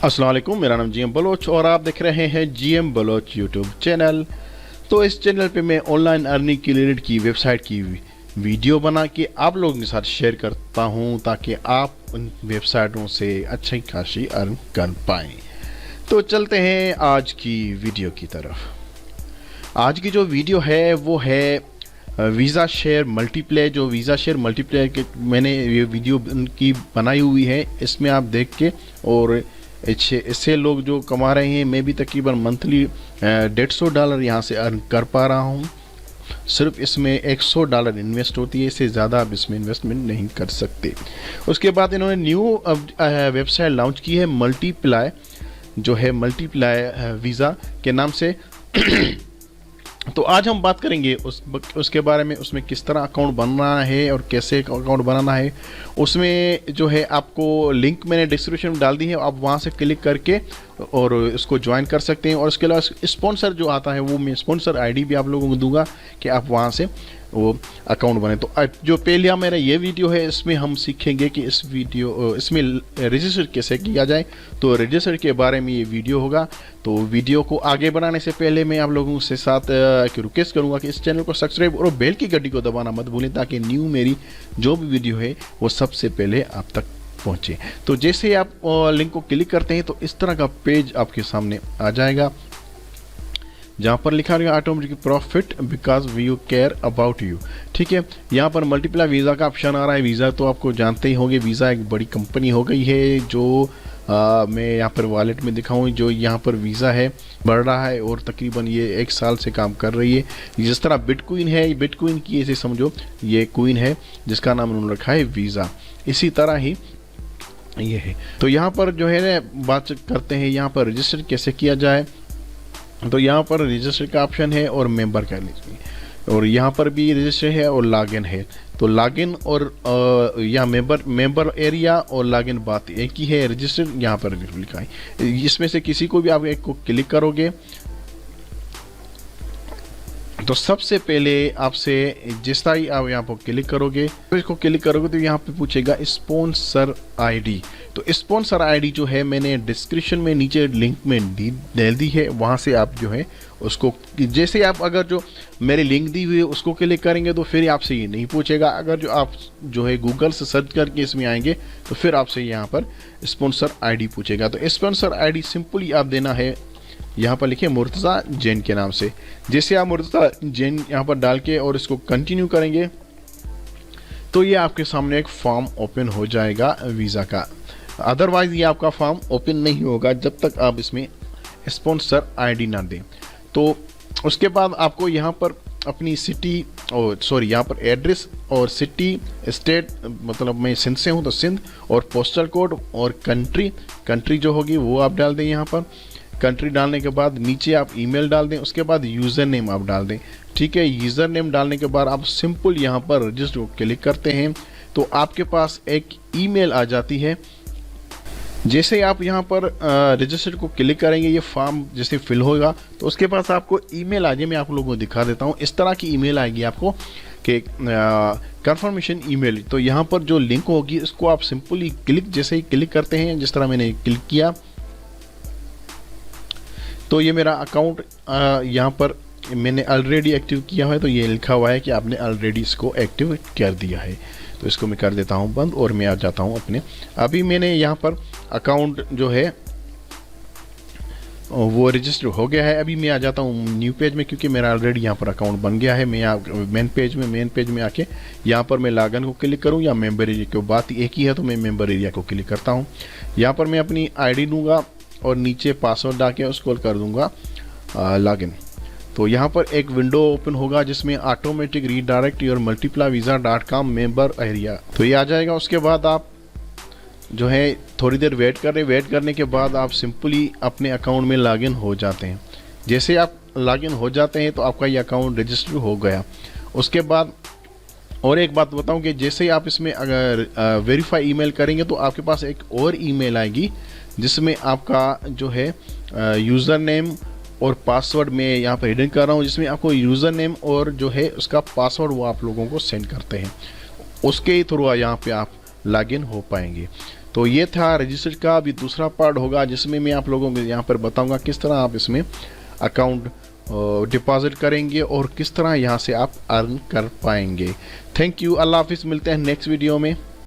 अस्सलाम वालेकुम, मेरा नाम जीएम बलोच और आप देख रहे हैं जीएम बलोच यूट्यूब चैनल। तो इस चैनल पे मैं ऑनलाइन अर्निंग के रिलेटेड की वेबसाइट की वीडियो बना के आप लोगों के साथ शेयर करता हूं ताकि आप उन वेबसाइटों से अच्छी खासी अर्न कर पाएँ। तो चलते हैं आज की वीडियो की तरफ। आज की जो वीडियो है वो है वीज़ा शेयर मल्टीप्लेयर। जो वीज़ा शेयर मल्टीप्लेयर के मैंने ये वीडियो उनकी बनाई हुई है, इसमें आप देख के और इससे लोग जो कमा रहे हैं, मैं भी तकरीबन मंथली $150 यहाँ से अर्न कर पा रहा हूँ। सिर्फ इसमें $100 इन्वेस्ट होती है, इससे ज़्यादा आप इसमें इन्वेस्टमेंट नहीं कर सकते। उसके बाद इन्होंने न्यू वेबसाइट लॉन्च की है मल्टीप्लाई, जो है मल्टीप्लाई वीज़ा के नाम से। तो आज हम बात करेंगे उसके बारे में, उसमें किस तरह अकाउंट बनना है और कैसे अकाउंट बनाना है। उसमें जो है आपको लिंक मैंने डिस्क्रिप्शन में डाल दी है, आप वहाँ से क्लिक करके और इसको ज्वाइन कर सकते हैं। और इसके अलावा स्पॉन्सर जो आता है वो मैं स्पॉन्सर आईडी भी आप लोगों को दूंगा कि आप वहाँ से वो अकाउंट बने। तो जो पहले मेरा ये वीडियो है, इसमें हम सीखेंगे कि इसमें रजिस्टर कैसे किया जाए। तो रजिस्टर के बारे में ये वीडियो होगा। तो वीडियो को आगे बढ़ाने से पहले मैं आप लोगों से साथ एक रिक्वेस्ट करूंगा कि इस चैनल को सब्सक्राइब और बेल की घंटी को दबाना मत भूलें ताकि न्यू मेरी जो भी वीडियो है वो सबसे पहले आप तक पहुंचे। तो जैसे आप लिंक को क्लिक करते हैं तो इस तरह का पेज आपके सामने आ जाएगा जहाँ पर लिखा रहेगा automatic profit because we you care about you. ठीक है, यहाँ पर मल्टीप्लाई वीज़ा का ऑप्शन आ रहा है। वीज़ा तो आपको जानते ही होंगे, वीज़ा एक बड़ी कंपनी हो गई है जो मैं यहाँ पर वॉलेट में दिखाऊँ। जो यहाँ पर वीज़ा है बढ़ रहा है और तकरीबन ये 1 साल से काम कर रही है। जिस तरह बिटकॉइन है, बिटकॉइन की ऐसे समझो ये कॉइन है जिसका नाम उन्होंने रखा है वीज़ा, इसी तरह ही ये है। तो यहाँ पर जो है ना बात करते हैं यहाँ पर रजिस्टर कैसे किया जाए। तो यहाँ पर रजिस्टर का ऑप्शन है और मेंबर का लीजिए, और यहाँ पर भी रजिस्टर है और लॉगिन है। तो लॉगिन और या मेंबर एरिया और लॉगिन बात एक ही है। रजिस्टर यहाँ पर लिखा है, इसमें से किसी को भी आप एक को क्लिक करोगे तो सबसे पहले आपसे जिस तरह आप यहाँ पर क्लिक करोगे तो इसको क्लिक करोगे तो यहाँ पे पूछेगा स्पॉन्सर आईडी। तो स्पॉन्सर आईडी जो है मैंने डिस्क्रिप्शन में नीचे लिंक में डाल दी है, वहाँ से आप जो है उसको जैसे आप अगर जो मेरी लिंक दी हुई है उसको क्लिक करेंगे तो फिर आपसे ये नहीं पूछेगा। अगर जो आप जो है गूगल से सर्च करके इसमें आएंगे तो फिर आपसे यहाँ पर स्पॉन्सर आईडी पूछेगा। तो स्पॉन्सर आईडी सिंपली आप देना है, यहाँ पर लिखिए मुर्तज़ा जैन के नाम से। जैसे आप मुर्तज़ा जैन यहाँ पर डाल के और इसको कंटिन्यू करेंगे तो ये आपके सामने एक फॉर्म ओपन हो जाएगा वीज़ा का। अदरवाइज़ ये आपका फॉर्म ओपन नहीं होगा जब तक आप इसमें स्पॉन्सर आईडी ना दें। तो उसके बाद आपको यहाँ पर अपनी सिटी और यहाँ पर एड्रेस और सिटी स्टेट, मतलब मैं सिंध से हूँ तो सिंध, और पोस्टल कोड और कंट्री जो होगी वो आप डाल दें। यहाँ पर कंट्री डालने के बाद नीचे आप ईमेल डाल दें, उसके बाद यूज़र नेम आप डाल दें। ठीक है, यूज़र नेम डालने के बाद आप सिंपल यहाँ पर रजिस्टर को क्लिक करते हैं तो आपके पास एक ईमेल आ जाती है। जैसे आप यहाँ पर रजिस्टर को क्लिक करेंगे ये फॉर्म जैसे फिल होगा तो उसके पास आपको ईमेल आ जाए। मैं आप लोगों को दिखा देता हूँ, इस तरह की ईमेल आएगी आपको कि कंफर्मेशन ईमेल। तो यहाँ पर जो लिंक होगी इसको आप सिंपली जैसे ही क्लिक करते हैं, जिस तरह मैंने क्लिक किया तो ये मेरा अकाउंट यहाँ पर मैंने ऑलरेडी एक्टिव किया है। तो ये लिखा हुआ है कि आपने ऑलरेडी इसको एक्टिव कर दिया है। तो इसको मैं कर देता हूँ बंद और मैं आ जाता हूँ अपने, अभी मैंने यहाँ पर अकाउंट जो है वो रजिस्टर हो गया है। अभी मैं आ जाता हूँ न्यू पेज में क्योंकि मेरा ऑलरेडी यहाँ पर अकाउंट बन गया है। मैं मेन पेज में आके यहाँ पर मैं लॉगिन को क्लिक करूँ या मेंबर एरिया को, बात एक ही है तो मैं मेंबर एरिया को क्लिक करता हूँ। यहाँ पर मैं अपनी आईडी दूंगा और नीचे पासवर्ड डाल के उसको कर दूंगा लॉगिन। तो यहाँ पर एक विंडो ओपन होगा जिसमें automatic redirect your multiplywisa.com member area, तो ये आ जाएगा। उसके बाद आप जो है थोड़ी देर वेट करने के बाद आप सिंपली अपने अकाउंट में लॉगिन हो जाते हैं। जैसे आप लॉगिन हो जाते हैं तो आपका ये अकाउंट रजिस्टर हो गया। उसके बाद और एक बात बताऊं कि जैसे आप इसमें अगर वेरीफाई ईमेल करेंगे तो आपके पास एक और ईमेल आएगी जिसमें आपका जो है यूज़र नेम और पासवर्ड मैं यहाँ पर हिडन कर रहा हूँ, जिसमें आपको यूज़र नेम और जो है उसका पासवर्ड वो आप लोगों को सेंड करते हैं, उसके ही थ्रू यहाँ पे आप लॉगिन हो पाएंगे। तो ये था रजिस्टर का। अभी दूसरा पार्ट होगा जिसमें मैं आप लोगों को यहाँ पर बताऊंगा किस तरह आप इसमें अकाउंट डिपॉजिट करेंगे और किस तरह यहाँ से आप अर्न कर पाएंगे। थैंक यू, अल्लाह हाफिज़, मिलते हैं नेक्स्ट वीडियो में।